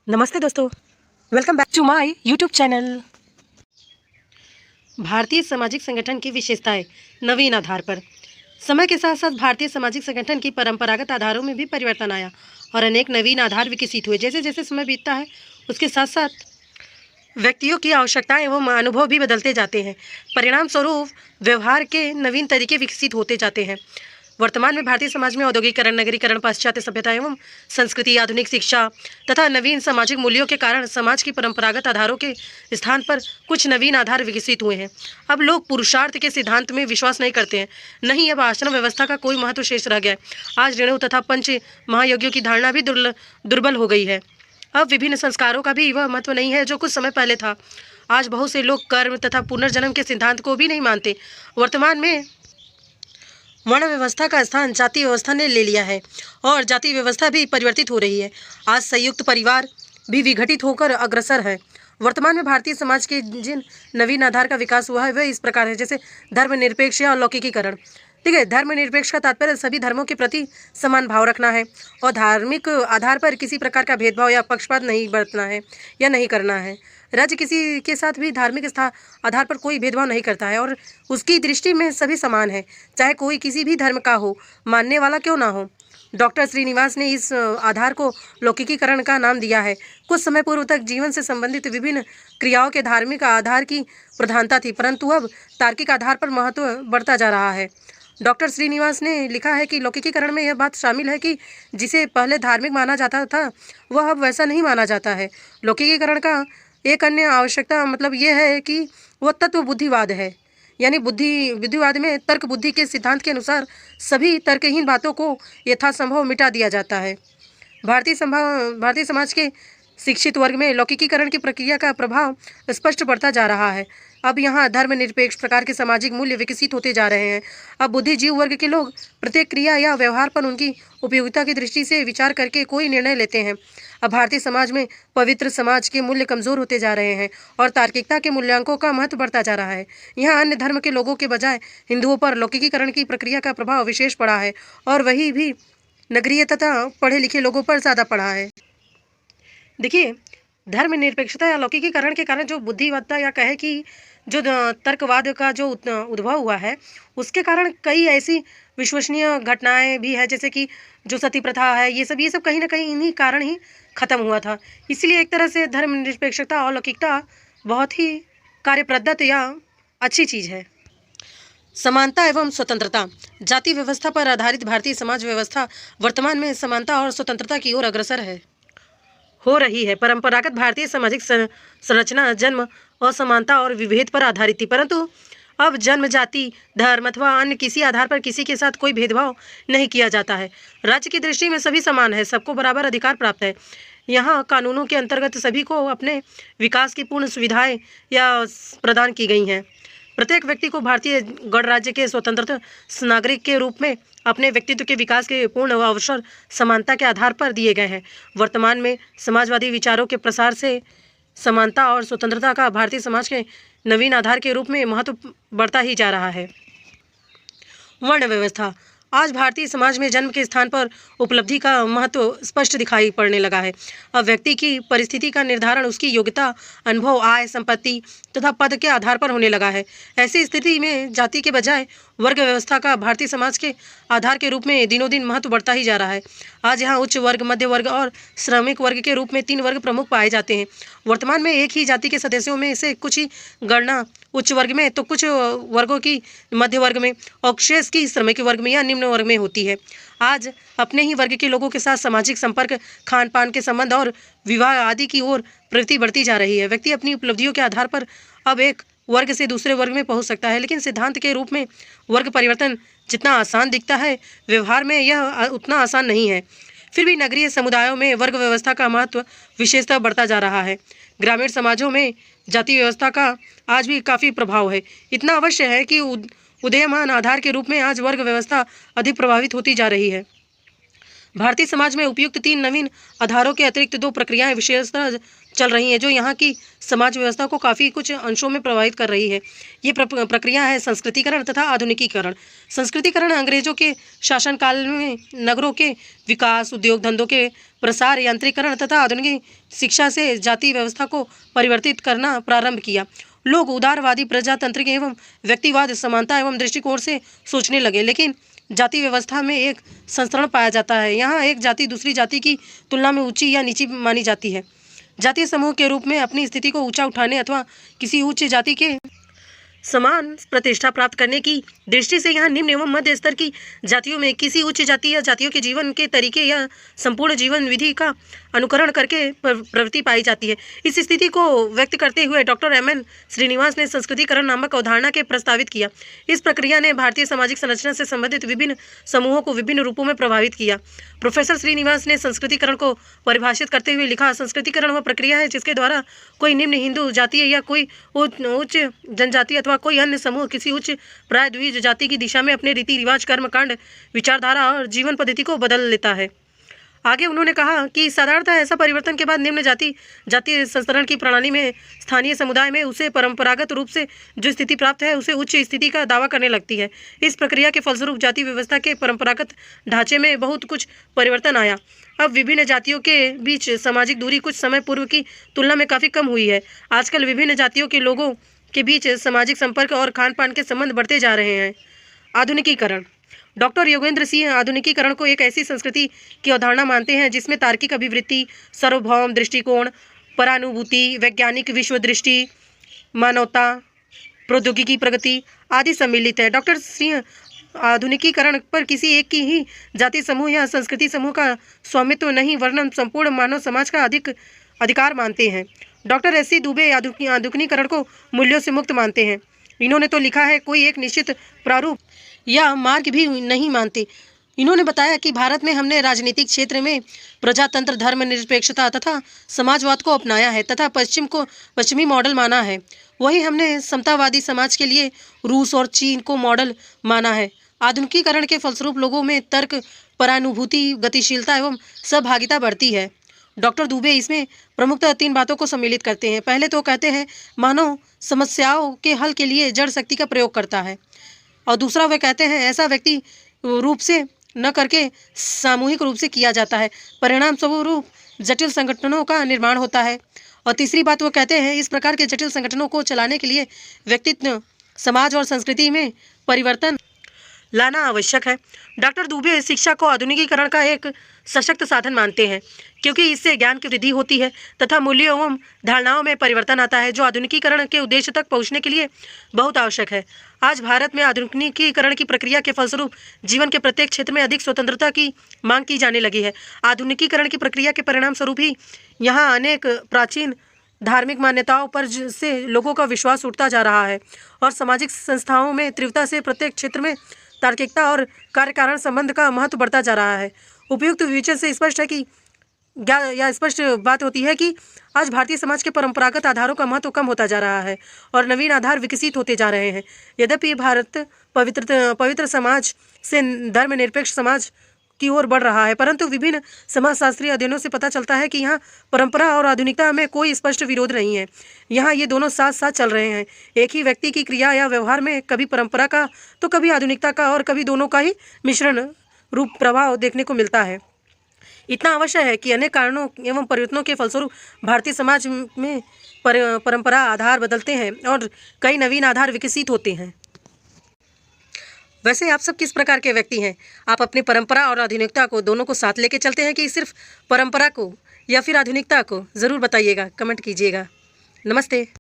नमस्ते दोस्तों, welcome back to my YouTube channel. भारतीय सामाजिक संगठन की विशेषताएं नवीन आधार पर। समय के साथ साथ भारतीय सामाजिक संगठन की परंपरागत आधारों में भी परिवर्तन आया और अनेक नवीन आधार विकसित हुए। जैसे जैसे समय बीतता है उसके साथ साथ व्यक्तियों की आवश्यकताएं एवं अनुभव भी बदलते जाते हैं। परिणाम स्वरूप व्यवहार के नवीन तरीके विकसित होते जाते हैं। वर्तमान में भारतीय समाज में औद्योगिकरण, नगरीकरण, पाश्चात्य सभ्यता एवं संस्कृति, आधुनिक शिक्षा तथा नवीन सामाजिक मूल्यों के कारण समाज की परंपरागत आधारों के स्थान पर कुछ नवीन आधार विकसित हुए हैं। अब लोग पुरुषार्थ के सिद्धांत में विश्वास नहीं करते हैं, नहीं अब आश्रम व्यवस्था का कोई महत्व शेष रह गया है। आज ऋणों तथा पंच महायज्ञों की धारणा भी दुर्बल हो गई है। अब विभिन्न संस्कारों का भी वह महत्व नहीं है जो कुछ समय पहले था। आज बहुत से लोग कर्म तथा पुनर्जन्म के सिद्धांत को भी नहीं मानते। वर्तमान में वर्ण व्यवस्था का स्थान जाति व्यवस्था ने ले लिया है और जाति व्यवस्था भी परिवर्तित हो रही है। आज संयुक्त परिवार भी विघटित होकर अग्रसर है। वर्तमान में भारतीय समाज के जिन नवीन आधार का विकास हुआ है वह इस प्रकार है, जैसे धर्मनिरपेक्ष या अलौकिकीकरण। ठीक है, धर्मनिरपेक्ष का तात्पर्य सभी धर्मों के प्रति समान भाव रखना है और धार्मिक आधार पर किसी प्रकार का भेदभाव या पक्षपात नहीं बरतना है या नहीं करना है। राज्य किसी के साथ भी धार्मिक आधार पर कोई भेदभाव नहीं करता है और उसकी दृष्टि में सभी समान है, चाहे कोई किसी भी धर्म का हो, मानने वाला क्यों ना हो। डॉक्टर श्रीनिवास ने इस आधार को लौकिकीकरण का नाम दिया है। कुछ समय पूर्व तक जीवन से संबंधित विभिन्न क्रियाओं के धार्मिक आधार की प्रधानता थी, परंतु अब तार्किक आधार पर महत्व बढ़ता जा रहा है। डॉक्टर श्रीनिवास ने लिखा है कि लौकिकीकरण में यह बात शामिल है कि जिसे पहले धार्मिक माना जाता था वह अब वैसा नहीं माना जाता है। लौकिकीकरण का एक अन्य आवश्यकता मतलब यह है कि वह तत्व बुद्धिवाद है, यानी बुद्धिवाद में तर्क बुद्धि के सिद्धांत के अनुसार सभी तर्कहीन बातों को यथासंभव मिटा दिया जाता है। भारतीय समाज के शिक्षित वर्ग में लौकिकीकरण की प्रक्रिया का प्रभाव स्पष्ट बढ़ता जा रहा है। अब यहाँ धर्मनिरपेक्ष प्रकार के सामाजिक मूल्य विकसित होते जा रहे हैं। अब बुद्धिजीव वर्ग के लोग प्रत्येक क्रिया या व्यवहार पर उनकी उपयोगिता की दृष्टि से विचार करके कोई निर्णय लेते हैं। अब भारतीय समाज में पवित्र समाज के मूल्य कमजोर होते जा रहे हैं और तार्किकता के मूल्यांकों का महत्व बढ़ता जा रहा है। यहाँ अन्य धर्म के लोगों के बजाय हिंदुओं पर लौकिकीकरण की प्रक्रिया का प्रभाव विशेष पड़ा है और वही भी नगरीय तथा पढ़े लिखे लोगों पर ज़्यादा पड़ा है। देखिए, धर्मनिरपेक्षता या लौकिकीकरण के कारण जो बुद्धिवादिता या कहे कि जो तर्कवाद का जो उद्भव हुआ है उसके कारण कई ऐसी विश्वसनीय घटनाएं भी है, जैसे कि जो सती प्रथा है, ये सब कहीं ना कहीं इन्हीं कारण ही खत्म हुआ था। इसलिए एक तरह से धर्मनिरपेक्षता और लौकिकता बहुत ही कार्यप्रदत्त या अच्छी चीज़ है। समानता एवं स्वतंत्रता। जाति व्यवस्था पर आधारित भारतीय समाज व्यवस्था वर्तमान में समानता और स्वतंत्रता की ओर अग्रसर हो रही है। परंपरागत भारतीय सामाजिक संरचना जन्म असमानता और विभेद पर आधारित थी, परंतु अब जन्म, जाति, धर्म अथवा अन्य किसी आधार पर किसी के साथ कोई भेदभाव नहीं किया जाता है। राज्य की दृष्टि में सभी समान है, सबको बराबर अधिकार प्राप्त है। यहाँ कानूनों के अंतर्गत सभी को अपने विकास की पूर्ण सुविधाएं या प्रदान की गई हैं। प्रत्येक व्यक्ति को भारतीय गणराज्य के स्वतंत्र नागरिक के रूप में अपने व्यक्तित्व के विकास के पूर्ण अवसर समानता के आधार पर दिए गए हैं। वर्तमान में समाजवादी विचारों के प्रसार से समानता और स्वतंत्रता का भारतीय समाज के नवीन आधार के रूप में महत्व बढ़ता ही जा रहा है। वर्ण व्यवस्था। आज भारतीय समाज में जन्म के स्थान पर उपलब्धि का महत्व स्पष्ट दिखाई पड़ने लगा है। अब व्यक्ति की परिस्थिति का निर्धारण उसकी योग्यता, अनुभव, आय, संपत्ति तथा पद के आधार पर होने लगा है। ऐसी स्थिति में जाति के बजाय वर्ग व्यवस्था का भारतीय समाज के आधार के रूप में दिनों दिन महत्व बढ़ता ही जा रहा है। आज यहाँ उच्च वर्ग, मध्य वर्ग और श्रमिक वर्ग के रूप में 3 वर्ग प्रमुख पाए जाते हैं। वर्तमान में एक ही जाति के सदस्यों में से कुछ ही गणना उच्च वर्ग में तो कुछ वर्गों की मध्य वर्ग में और शेष की श्रमिक वर्ग में या निम्न वर्ग में होती है। आज अपने ही वर्ग के लोगों के साथ सामाजिक संपर्क, खान पान के संबंध और विवाह आदि की ओर प्रवृत्ति बढ़ती जा रही है। व्यक्ति अपनी उपलब्धियों के आधार पर अब एक वर्ग से दूसरे वर्ग में पहुंच सकता है, लेकिन सिद्धांत के रूप में वर्ग परिवर्तन जितना आसान दिखता है व्यवहार में यह उतना आसान नहीं है। फिर भी नगरीय समुदायों में वर्ग व्यवस्था का महत्व विशेषतः बढ़ता जा रहा है। ग्रामीण समाजों में जाति व्यवस्था का आज भी काफ़ी प्रभाव है। इतना अवश्य है कि उदीयमान आधार के रूप में आज वर्ग व्यवस्था अधिक प्रभावित होती जा रही है। भारतीय समाज में उपयुक्त 3 नवीन आधारों के अतिरिक्त 2 प्रक्रियाएं विशेषतः चल रही हैं जो यहाँ की समाज व्यवस्था को काफ़ी कुछ अंशों में प्रभावित कर रही है। ये प्रक्रिया है संस्कृतिकरण तथा आधुनिकीकरण। संस्कृतिकरण अंग्रेजों के शासनकाल में नगरों के विकास, उद्योग धंधों के प्रसार, यांत्रिकरण तथा आधुनिक शिक्षा से जाति व्यवस्था को परिवर्तित करना प्रारंभ किया। लोग उदारवादी, प्रजातांत्रिक एवं व्यक्तिवाद, समानता एवं दृष्टिकोण से सोचने लगे, लेकिन जाति व्यवस्था में एक संस्करण पाया जाता है। यहाँ एक जाति दूसरी जाति की तुलना में ऊंची या नीची मानी जाती है। जातीय समूह के रूप में अपनी स्थिति को ऊंचा उठाने अथवा किसी उच्च जाति के समान प्रतिष्ठा प्राप्त करने की दृष्टि से यहाँ निम्न एवं मध्य स्तर की जातियों में किसी उच्च जाति या जातियों के जीवन के तरीके या संपूर्ण जीवन विधि का अनुकरण करके प्रवृत्ति पाई जाती है। इस स्थिति को व्यक्त करते हुए डॉक्टर M.N. श्रीनिवास ने संस्कृतिकरण नामक अवधारणा के प्रस्तावित किया। इस प्रक्रिया ने भारतीय सामाजिक संरचना से संबंधित विभिन्न समूहों को विभिन्न रूपों में प्रभावित किया। प्रोफेसर श्रीनिवास ने संस्कृतिकरण को परिभाषित करते हुए लिखा, संस्कृतिकरण वह प्रक्रिया है जिसके द्वारा कोई निम्न हिंदू जातीय या कोई उच्च जनजाति अथवा कोई अन्य समूह किसी उच्च प्राय द्विज जाति की दिशा में अपने रीति रिवाज, कर्मकांड, विचारधारा और जीवन पद्धति को बदल लेता है। आगे उन्होंने कहा कि साधारणतः ऐसा परिवर्तन के बाद निम्न जातीय संस्तरण की प्रणाली में स्थानीय समुदाय में उसे परंपरागत रूप से जो स्थिति प्राप्त है उसे उच्च स्थिति का दावा करने लगती है। इस प्रक्रिया के फलस्वरूप जाति व्यवस्था के परंपरागत ढांचे में बहुत कुछ परिवर्तन आया। अब विभिन्न जातियों के बीच सामाजिक दूरी कुछ समय पूर्व की तुलना में काफ़ी कम हुई है। आजकल विभिन्न जातियों के लोगों के बीच सामाजिक संपर्क और खान पान के संबंध बढ़ते जा रहे हैं। आधुनिकीकरण। डॉक्टर योगेंद्र सिंह आधुनिकीकरण को एक ऐसी संस्कृति की अवधारणा मानते हैं जिसमें तार्किक अभिवृत्ति, सार्वभौम दृष्टिकोण, परानुभूति, वैज्ञानिक विश्व दृष्टि, मानवता, प्रौद्योगिकी प्रगति आदि सम्मिलित है। डॉक्टर सिंह आधुनिकीकरण पर किसी एक की ही जाति समूह या संस्कृति समूह का स्वामित्व नहीं वरन संपूर्ण मानव समाज का अधिकार मानते हैं। Doctor S.C. दुबे आधुनिकीकरण को मूल्यों से मुक्त मानते हैं। इन्होंने तो लिखा है कोई एक निश्चित प्रारूप या मार्ग भी नहीं मानते। इन्होंने बताया कि भारत में हमने राजनीतिक क्षेत्र में प्रजातंत्र, धर्मनिरपेक्षता तथा समाजवाद को अपनाया है तथा पश्चिमी मॉडल माना है। वही हमने समतावादी समाज के लिए रूस और चीन को मॉडल माना है। आधुनिकीकरण के फलस्वरूप लोगों में तर्क, परानुभूति, गतिशीलता एवं सहभागिता बढ़ती है। डॉक्टर दुबे इसमें प्रमुखतः 3 बातों को सम्मिलित करते हैं। पहले तो कहते हैं मानव समस्याओं के हल के लिए जड़ शक्ति का प्रयोग करता है, और दूसरा वे कहते हैं ऐसा व्यक्ति रूप से न करके सामूहिक रूप से किया जाता है, परिणाम स्वरूप जटिल संगठनों का निर्माण होता है। और तीसरी बात वो कहते हैं इस प्रकार के जटिल संगठनों को चलाने के लिए व्यक्तित्व, समाज और संस्कृति में परिवर्तन लाना आवश्यक है। डॉक्टर दुबे शिक्षा को आधुनिकीकरण का एक सशक्त साधन मानते हैं क्योंकि इससे ज्ञान की वृद्धि होती है तथा मूल्यों एवं धारणाओं में परिवर्तन आता है जो आधुनिकीकरण के उद्देश्य तक पहुंचने के लिए बहुत आवश्यक है। आज भारत में आधुनिकीकरण की प्रक्रिया के फलस्वरूप जीवन के प्रत्येक क्षेत्र में अधिक स्वतंत्रता की मांग की जाने लगी है। आधुनिकीकरण की प्रक्रिया के परिणाम स्वरूप ही यहाँ अनेक प्राचीन धार्मिक मान्यताओं पर से लोगों का विश्वास उठता जा रहा है और सामाजिक संस्थाओं में तीव्रता से प्रत्येक क्षेत्र में तार्किकता और कार्यकारण संबंध का महत्व बढ़ता जा रहा है। उपयुक्त विवेचन से स्पष्ट है कि स्पष्ट बात होती है कि आज भारतीय समाज के परंपरागत आधारों का महत्व कम होता जा रहा है और नवीन आधार विकसित होते जा रहे हैं। यद्यपि भारत पवित्र समाज से धर्मनिरपेक्ष समाज की ओर बढ़ रहा है, परंतु विभिन्न समाजशास्त्रीय अध्ययनों से पता चलता है कि यहाँ परंपरा और आधुनिकता में कोई स्पष्ट विरोध नहीं है। यहाँ ये दोनों साथ साथ चल रहे हैं। एक ही व्यक्ति की क्रिया या व्यवहार में कभी परंपरा का तो कभी आधुनिकता का और कभी दोनों का ही मिश्रण रूप प्रभाव देखने को मिलता है। इतना अवश्य है कि अनेक कारणों एवं परिवर्तनों के फलस्वरूप भारतीय समाज में परंपरा आधार बदलते हैं और कई नवीन आधार विकसित होते हैं। वैसे आप सब किस प्रकार के व्यक्ति हैं? आप अपनी परंपरा और आधुनिकता को दोनों को साथ लेके चलते हैं कि सिर्फ परंपरा को या फिर आधुनिकता को? ज़रूर बताइएगा, कमेंट कीजिएगा। नमस्ते।